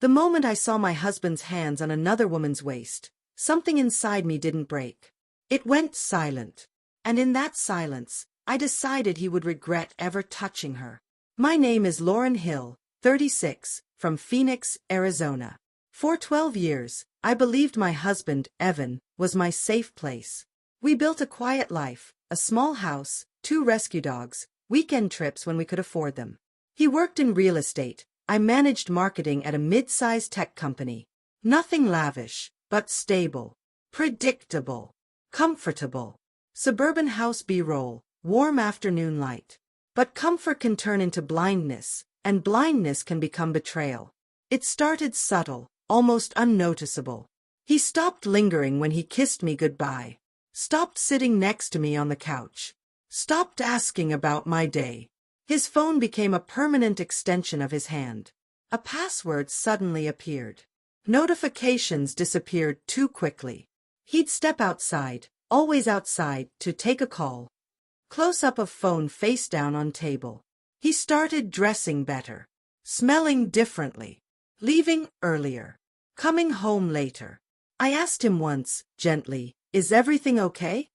The moment I saw my husband's hands on another woman's waist, something inside me didn't break. It went silent. And in that silence, I decided he would regret ever touching her. My name is Lauren Hill, 36, from Phoenix, Arizona. For 12 years, I believed my husband, Evan, was my safe place. We built a quiet life, a small house, 2 rescue dogs, weekend trips when we could afford them. He worked in real estate. I managed marketing at a mid-sized tech company. Nothing lavish, but stable, predictable, comfortable. Suburban house B-roll, warm afternoon light. But comfort can turn into blindness, and blindness can become betrayal. It started subtle, almost unnoticeable. He stopped lingering when he kissed me goodbye. Stopped sitting next to me on the couch. Stopped asking about my day. His phone became a permanent extension of his hand. A password suddenly appeared. Notifications disappeared too quickly. He'd step outside, always outside, to take a call. Close-up of phone face down on table. He started dressing better. Smelling differently. Leaving earlier. Coming home later. I asked him once, gently, "Is everything okay?"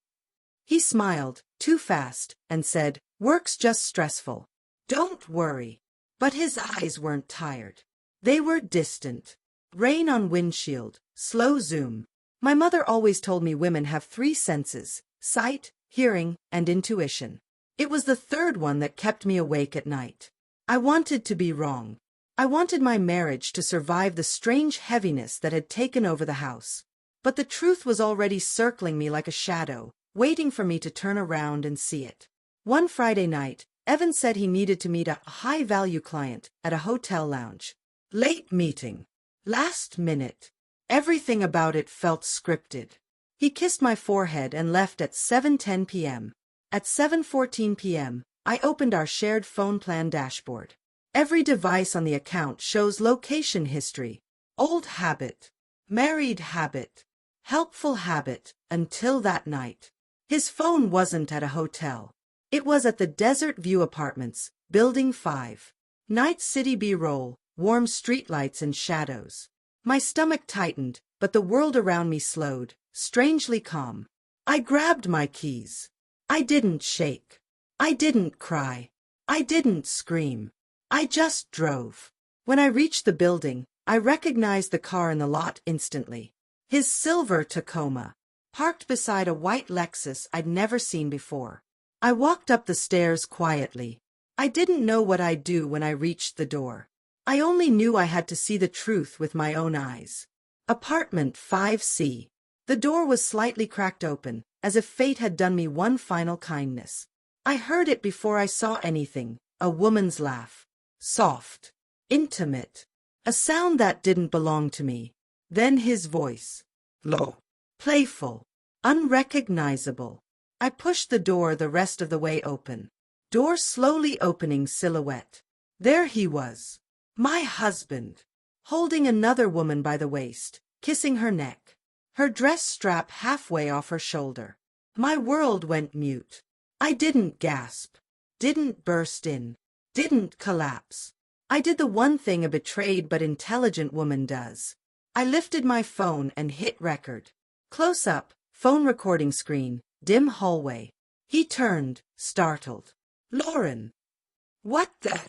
He smiled, too fast, and said, "Work's just stressful. Don't worry." But his eyes weren't tired. They were distant. Rain on windshield, slow zoom. My mother always told me women have 3 senses: sight, hearing, and intuition. It was the third one that kept me awake at night. I wanted to be wrong. I wanted my marriage to survive the strange heaviness that had taken over the house. But the truth was already circling me like a shadow, waiting for me to turn around and see it. One Friday night, Evan said he needed to meet a high-value client at a hotel lounge. Late meeting. Last minute. Everything about it felt scripted. He kissed my forehead and left at 7:10 p.m. At 7:14 p.m., I opened our shared phone plan dashboard. Every device on the account shows location history. Old habit. Married habit. Helpful habit, until that night. His phone wasn't at a hotel. It was at the Desert View Apartments, Building 5. Night city B-roll, warm streetlights and shadows. My stomach tightened, but the world around me slowed, strangely calm. I grabbed my keys. I didn't shake. I didn't cry. I didn't scream. I just drove. When I reached the building, I recognized the car in the lot instantly. His silver Tacoma, parked beside a white Lexus I'd never seen before. I walked up the stairs quietly. I didn't know what I'd do when I reached the door. I only knew I had to see the truth with my own eyes. Apartment 5C. The door was slightly cracked open, as if fate had done me one final kindness. I heard it before I saw anything, a woman's laugh. Soft. Intimate. A sound that didn't belong to me. Then his voice. Low. Playful. Unrecognizable. I pushed the door the rest of the way open. Door slowly opening silhouette. There he was. My husband. Holding another woman by the waist, kissing her neck. Her dress strap halfway off her shoulder. My world went mute. I didn't gasp. Didn't burst in. Didn't collapse. I did the one thing a betrayed but intelligent woman does. I lifted my phone and hit record. Close up, phone recording screen, dim hallway. He turned, startled. Lauren. What the?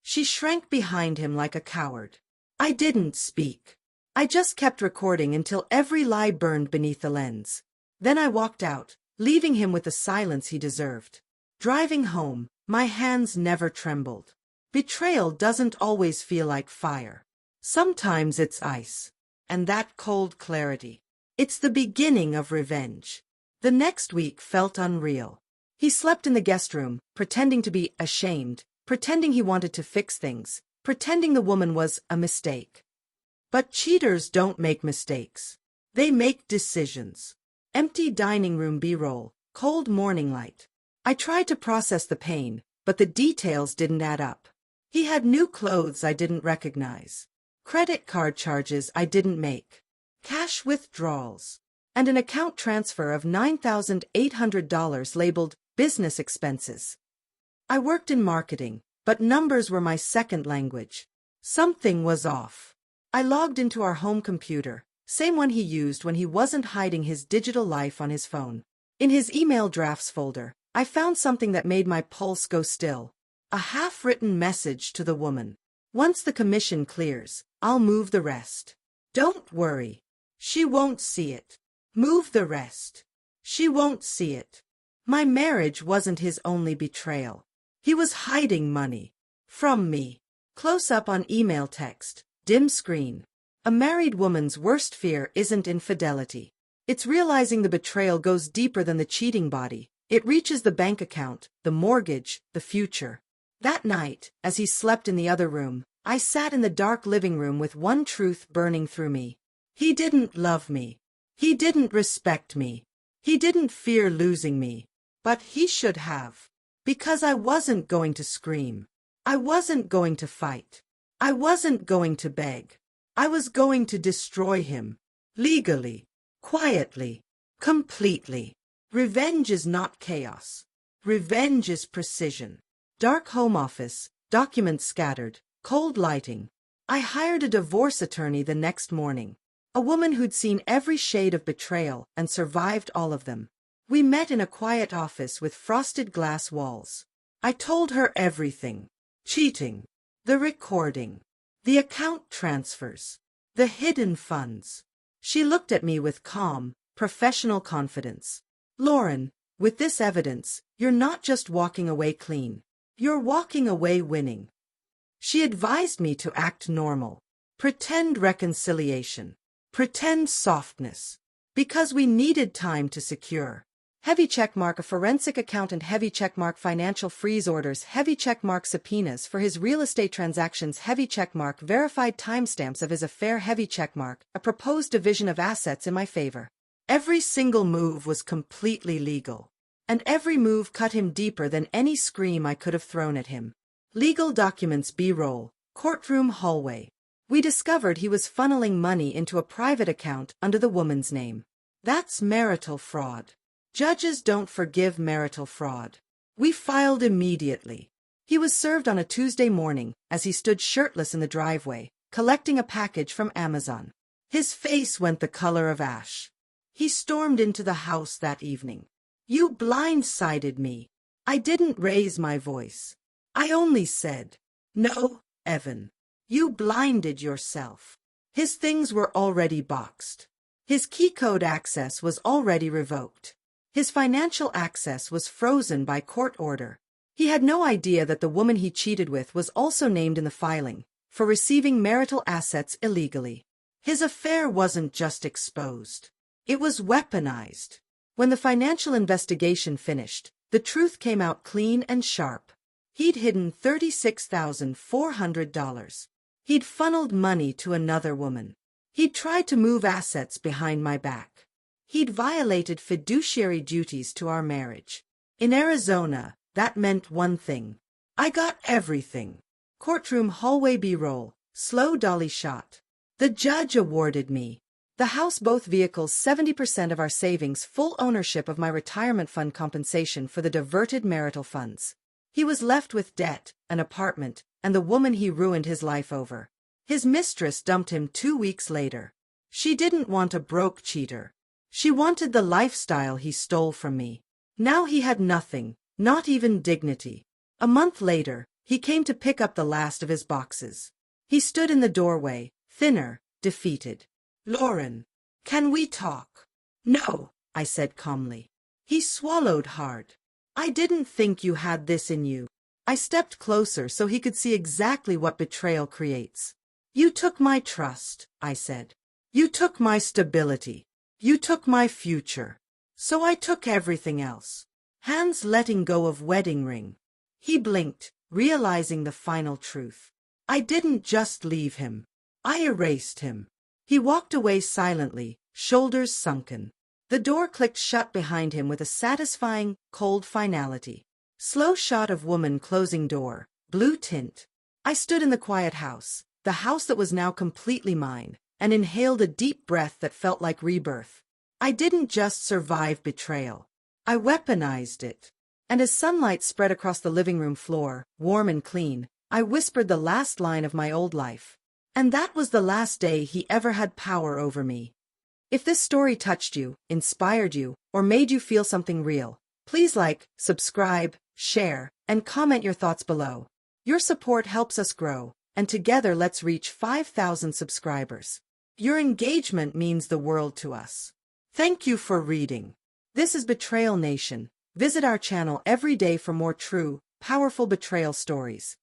She shrank behind him like a coward. I didn't speak. I just kept recording until every lie burned beneath the lens. Then I walked out, leaving him with the silence he deserved. Driving home, my hands never trembled. Betrayal doesn't always feel like fire. Sometimes it's ice. And that cold clarity. It's the beginning of revenge. The next week felt unreal. He slept in the guest room, pretending to be ashamed, pretending he wanted to fix things, pretending the woman was a mistake. But cheaters don't make mistakes. They make decisions. Empty dining room B-roll, cold morning light. I tried to process the pain, but the details didn't add up. He had new clothes I didn't recognize. Credit card charges I didn't make. Cash withdrawals. And an account transfer of $9,800 labeled business expenses. I worked in marketing, but numbers were my second language. Something was off. I logged into our home computer, same one he used when he wasn't hiding his digital life on his phone. In his email drafts folder, I found something that made my pulse go still. A half-written message to the woman. Once the commission clears, I'll move the rest. Don't worry. She won't see it. Move the rest. She won't see it. My marriage wasn't his only betrayal. He was hiding money. From me. Close up on email text. Dim screen. A married woman's worst fear isn't infidelity. It's realizing the betrayal goes deeper than the cheating body. It reaches the bank account, the mortgage, the future. That night, as he slept in the other room, I sat in the dark living room with one truth burning through me. He didn't love me. He didn't respect me. He didn't fear losing me. But he should have. Because I wasn't going to scream. I wasn't going to fight. I wasn't going to beg. I was going to destroy him. Legally. Quietly. Completely. Revenge is not chaos. Revenge is precision. Dark home office, documents scattered, cold lighting. I hired a divorce attorney the next morning. A woman who'd seen every shade of betrayal and survived all of them. We met in a quiet office with frosted glass walls. I told her everything. Cheating. The recording. The account transfers. The hidden funds. She looked at me with calm, professional confidence. Lauren, with this evidence, you're not just walking away clean. You're walking away winning. She advised me to act normal. Pretend reconciliation. Pretend softness. Because we needed time to secure. Heavy checkmark a forensic accountant, heavy checkmark financial freeze orders, heavy checkmark subpoenas for his real estate transactions, heavy checkmark verified timestamps of his affair, heavy checkmark a proposed division of assets in my favor. Every single move was completely legal. And every move cut him deeper than any scream I could have thrown at him. Legal documents B-roll, courtroom hallway. We discovered he was funneling money into a private account under the woman's name. That's marital fraud. Judges don't forgive marital fraud. We filed immediately. He was served on a Tuesday morning as he stood shirtless in the driveway, collecting a package from Amazon. His face went the color of ash. He stormed into the house that evening. You blindsided me. I didn't raise my voice. I only said, "No, Evan. You blinded yourself." His things were already boxed. His key code access was already revoked. His financial access was frozen by court order. He had no idea that the woman he cheated with was also named in the filing for receiving marital assets illegally. His affair wasn't just exposed. It was weaponized. When the financial investigation finished, the truth came out clean and sharp. He'd hidden $36,400. He'd funneled money to another woman. He'd tried to move assets behind my back. He'd violated fiduciary duties to our marriage. In Arizona, that meant one thing. I got everything. Courtroom hallway B-roll, slow dolly shot. The judge awarded me. The house, both vehicles, 70% of our savings, full ownership of my retirement fund, compensation for the diverted marital funds. He was left with debt, an apartment, and the woman he ruined his life over. His mistress dumped him 2 weeks later. She didn't want a broke cheater. She wanted the lifestyle he stole from me. Now he had nothing, not even dignity. A month later, he came to pick up the last of his boxes. He stood in the doorway, thinner, defeated. "Lauren, can we talk?" "No," I said calmly. He swallowed hard. "I didn't think you had this in you." I stepped closer so he could see exactly what betrayal creates. "You took my trust," I said. "You took my stability. You took my future. So I took everything else." Hands letting go of wedding ring. He blinked, realizing the final truth. I didn't just leave him. I erased him. He walked away silently, shoulders sunken. The door clicked shut behind him with a satisfying, cold finality. Slow shot of woman closing door, blue tint. I stood in the quiet house, the house that was now completely mine, and inhaled a deep breath that felt like rebirth. I didn't just survive betrayal. I weaponized it. And as sunlight spread across the living room floor, warm and clean, I whispered the last line of my old life. And that was the last day he ever had power over me. If this story touched you, inspired you, or made you feel something real, please like, subscribe, share, and comment your thoughts below. Your support helps us grow, and together let's reach 5,000 subscribers. Your engagement means the world to us. Thank you for reading. This is Betrayal Nation. Visit our channel every day for more true, powerful betrayal stories.